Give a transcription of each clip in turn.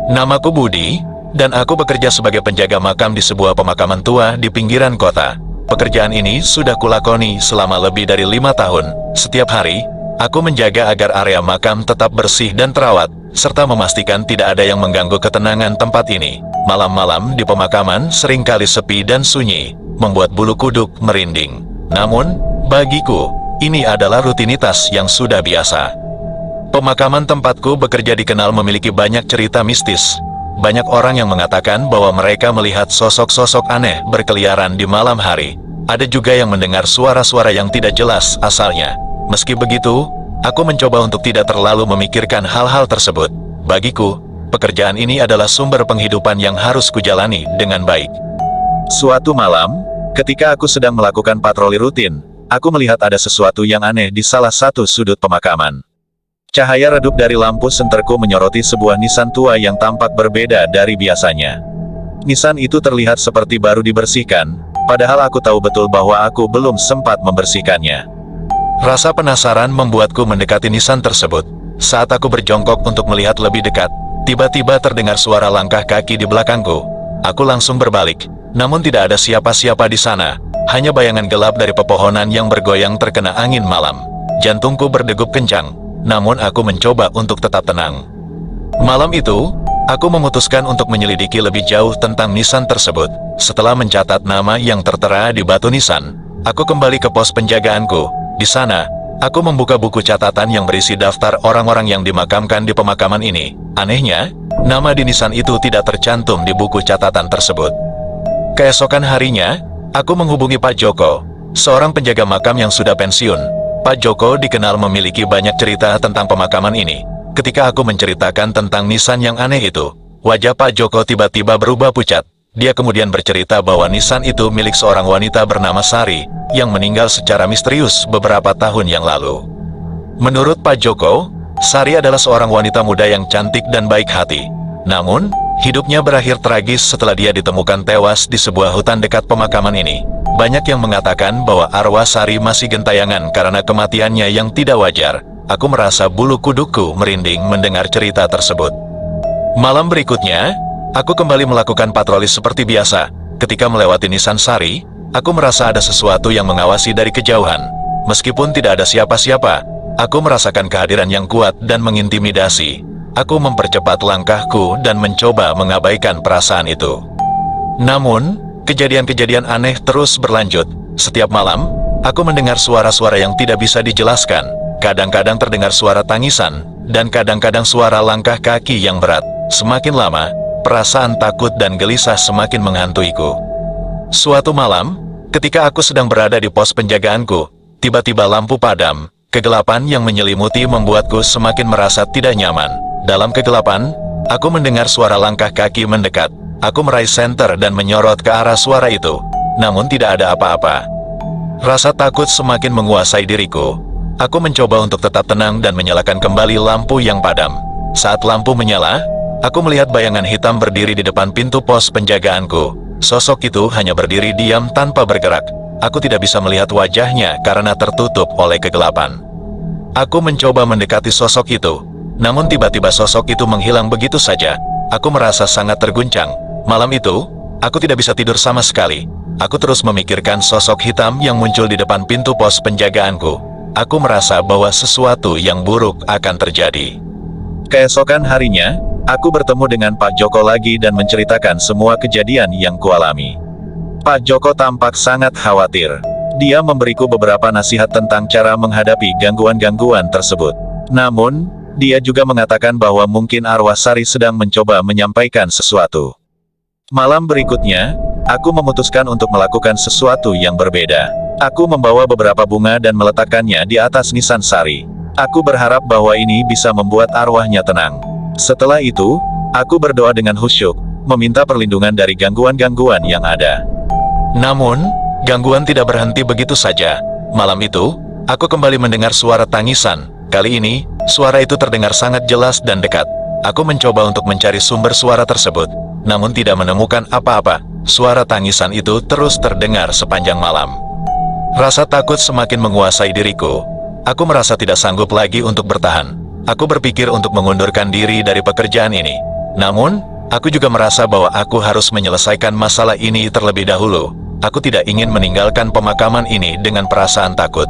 Namaku Budi, dan aku bekerja sebagai penjaga makam di sebuah pemakaman tua di pinggiran kota. Pekerjaan ini sudah kulakoni selama lebih dari 5 tahun. Setiap hari, aku menjaga agar area makam tetap bersih dan terawat, serta memastikan tidak ada yang mengganggu ketenangan tempat ini. Malam-malam di pemakaman seringkali sepi dan sunyi, membuat bulu kuduk merinding. Namun, bagiku, ini adalah rutinitas yang sudah biasa. Pemakaman tempatku bekerja dikenal memiliki banyak cerita mistis. Banyak orang yang mengatakan bahwa mereka melihat sosok-sosok aneh berkeliaran di malam hari. Ada juga yang mendengar suara-suara yang tidak jelas asalnya. Meski begitu, aku mencoba untuk tidak terlalu memikirkan hal-hal tersebut. Bagiku, pekerjaan ini adalah sumber penghidupan yang harus kujalani dengan baik. Suatu malam, ketika aku sedang melakukan patroli rutin, aku melihat ada sesuatu yang aneh di salah satu sudut pemakaman. Cahaya redup dari lampu senterku menyoroti sebuah nisan tua yang tampak berbeda dari biasanya. Nisan itu terlihat seperti baru dibersihkan, padahal aku tahu betul bahwa aku belum sempat membersihkannya. Rasa penasaran membuatku mendekati nisan tersebut. Saat aku berjongkok untuk melihat lebih dekat, tiba-tiba terdengar suara langkah kaki di belakangku. Aku langsung berbalik, namun tidak ada siapa-siapa di sana, hanya bayangan gelap dari pepohonan yang bergoyang terkena angin malam. Jantungku berdegup kencang. Namun aku mencoba untuk tetap tenang. Malam itu, aku memutuskan untuk menyelidiki lebih jauh tentang nisan tersebut. Setelah mencatat nama yang tertera di batu nisan, aku kembali ke pos penjagaanku. Di sana, aku membuka buku catatan yang berisi daftar orang-orang yang dimakamkan di pemakaman ini. Anehnya, nama di nisan itu tidak tercantum di buku catatan tersebut. Keesokan harinya, aku menghubungi Pak Joko, seorang penjaga makam yang sudah pensiun. Pak Joko dikenal memiliki banyak cerita tentang pemakaman ini. Ketika aku menceritakan tentang nisan yang aneh itu, wajah Pak Joko tiba-tiba berubah pucat. Dia kemudian bercerita bahwa nisan itu milik seorang wanita bernama Sari, yang meninggal secara misterius beberapa tahun yang lalu. Menurut Pak Joko, Sari adalah seorang wanita muda yang cantik dan baik hati. Namun, hidupnya berakhir tragis setelah dia ditemukan tewas di sebuah hutan dekat pemakaman ini. Banyak yang mengatakan bahwa arwah Sari masih gentayangan karena kematiannya yang tidak wajar. Aku merasa bulu kudukku merinding mendengar cerita tersebut. Malam berikutnya, aku kembali melakukan patroli seperti biasa. Ketika melewati nisan Sari, aku merasa ada sesuatu yang mengawasi dari kejauhan. Meskipun tidak ada siapa-siapa, aku merasakan kehadiran yang kuat dan mengintimidasi. Aku mempercepat langkahku dan mencoba mengabaikan perasaan itu. Namun, kejadian-kejadian aneh terus berlanjut. Setiap malam, aku mendengar suara-suara yang tidak bisa dijelaskan. Kadang-kadang terdengar suara tangisan, dan kadang-kadang suara langkah kaki yang berat. Semakin lama, perasaan takut dan gelisah semakin menghantuiku. Suatu malam, ketika aku sedang berada di pos penjagaanku, tiba-tiba lampu padam. Kegelapan yang menyelimuti membuatku semakin merasa tidak nyaman. Dalam kegelapan, aku mendengar suara langkah kaki mendekat. Aku meraih senter dan menyorot ke arah suara itu, namun tidak ada apa-apa. Rasa takut semakin menguasai diriku. Aku mencoba untuk tetap tenang dan menyalakan kembali lampu yang padam. Saat lampu menyala, aku melihat bayangan hitam berdiri di depan pintu pos penjagaanku. Sosok itu hanya berdiri diam tanpa bergerak. Aku tidak bisa melihat wajahnya karena tertutup oleh kegelapan. Aku mencoba mendekati sosok itu, namun tiba-tiba sosok itu menghilang begitu saja. Aku merasa sangat terguncang. Malam itu, aku tidak bisa tidur sama sekali. Aku terus memikirkan sosok hitam yang muncul di depan pintu pos penjagaanku. Aku merasa bahwa sesuatu yang buruk akan terjadi. Keesokan harinya, aku bertemu dengan Pak Joko lagi dan menceritakan semua kejadian yang kualami. Pak Joko tampak sangat khawatir. Dia memberiku beberapa nasihat tentang cara menghadapi gangguan-gangguan tersebut. Namun, dia juga mengatakan bahwa mungkin arwah Sari sedang mencoba menyampaikan sesuatu. Malam berikutnya, aku memutuskan untuk melakukan sesuatu yang berbeda. Aku membawa beberapa bunga dan meletakkannya di atas nisan Sari. Aku berharap bahwa ini bisa membuat arwahnya tenang. Setelah itu, aku berdoa dengan khusyuk, meminta perlindungan dari gangguan-gangguan yang ada. Namun, gangguan tidak berhenti begitu saja. Malam itu, aku kembali mendengar suara tangisan. Kali ini, suara itu terdengar sangat jelas dan dekat. Aku mencoba untuk mencari sumber suara tersebut, namun tidak menemukan apa-apa. Suara tangisan itu terus terdengar sepanjang malam. Rasa takut semakin menguasai diriku. Aku merasa tidak sanggup lagi untuk bertahan. Aku berpikir untuk mengundurkan diri dari pekerjaan ini. Namun, aku juga merasa bahwa aku harus menyelesaikan masalah ini terlebih dahulu. Aku tidak ingin meninggalkan pemakaman ini dengan perasaan takut.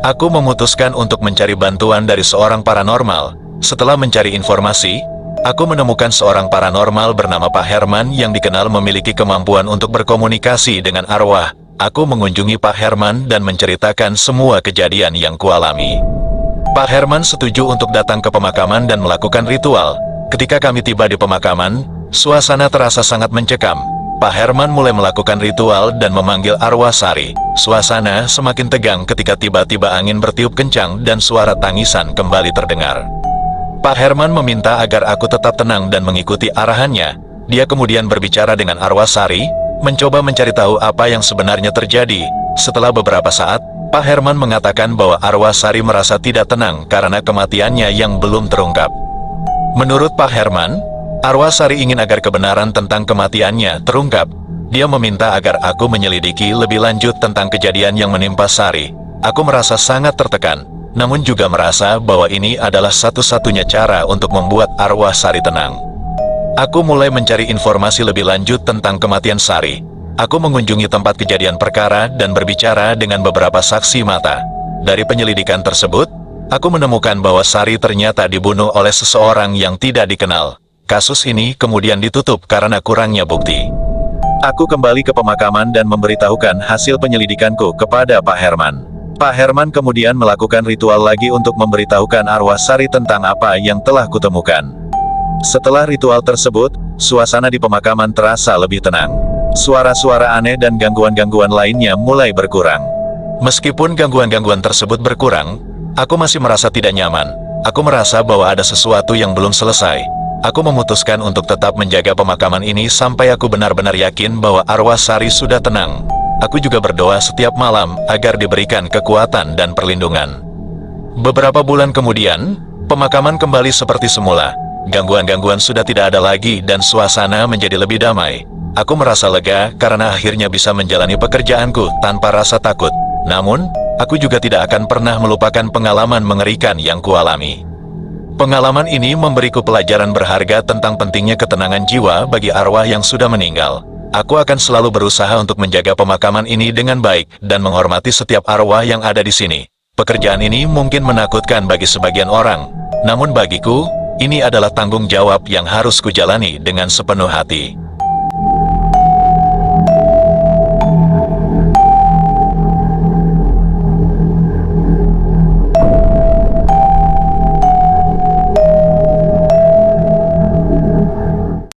Aku memutuskan untuk mencari bantuan dari seorang paranormal. Setelah mencari informasi, aku menemukan seorang paranormal bernama Pak Herman yang dikenal memiliki kemampuan untuk berkomunikasi dengan arwah. Aku mengunjungi Pak Herman dan menceritakan semua kejadian yang kualami. Pak Herman setuju untuk datang ke pemakaman dan melakukan ritual. Ketika kami tiba di pemakaman, suasana terasa sangat mencekam. Pak Herman mulai melakukan ritual dan memanggil arwah Sari. Suasana semakin tegang ketika tiba-tiba angin bertiup kencang dan suara tangisan kembali terdengar. Pak Herman meminta agar aku tetap tenang dan mengikuti arahannya. Dia kemudian berbicara dengan arwah Sari, mencoba mencari tahu apa yang sebenarnya terjadi. Setelah beberapa saat, Pak Herman mengatakan bahwa arwah Sari merasa tidak tenang karena kematiannya yang belum terungkap. Menurut Pak Herman, arwah Sari ingin agar kebenaran tentang kematiannya terungkap. Dia meminta agar aku menyelidiki lebih lanjut tentang kejadian yang menimpa Sari. Aku merasa sangat tertekan, namun juga merasa bahwa ini adalah satu-satunya cara untuk membuat arwah Sari tenang. Aku mulai mencari informasi lebih lanjut tentang kematian Sari. Aku mengunjungi tempat kejadian perkara dan berbicara dengan beberapa saksi mata. Dari penyelidikan tersebut, aku menemukan bahwa Sari ternyata dibunuh oleh seseorang yang tidak dikenal. Kasus ini kemudian ditutup karena kurangnya bukti. Aku kembali ke pemakaman dan memberitahukan hasil penyelidikanku kepada Pak Herman. Pak Herman kemudian melakukan ritual lagi untuk memberitahukan arwah Sari tentang apa yang telah kutemukan. Setelah ritual tersebut, suasana di pemakaman terasa lebih tenang. Suara-suara aneh dan gangguan-gangguan lainnya mulai berkurang. Meskipun gangguan-gangguan tersebut berkurang, aku masih merasa tidak nyaman. Aku merasa bahwa ada sesuatu yang belum selesai. Aku memutuskan untuk tetap menjaga pemakaman ini sampai aku benar-benar yakin bahwa arwah Sari sudah tenang. Aku juga berdoa setiap malam agar diberikan kekuatan dan perlindungan. Beberapa bulan kemudian, pemakaman kembali seperti semula. Gangguan-gangguan sudah tidak ada lagi dan suasana menjadi lebih damai. Aku merasa lega karena akhirnya bisa menjalani pekerjaanku tanpa rasa takut. Namun, aku juga tidak akan pernah melupakan pengalaman mengerikan yang kualami. Pengalaman ini memberiku pelajaran berharga tentang pentingnya ketenangan jiwa bagi arwah yang sudah meninggal. Aku akan selalu berusaha untuk menjaga pemakaman ini dengan baik dan menghormati setiap arwah yang ada di sini. Pekerjaan ini mungkin menakutkan bagi sebagian orang, namun bagiku, ini adalah tanggung jawab yang harus kujalani dengan sepenuh hati.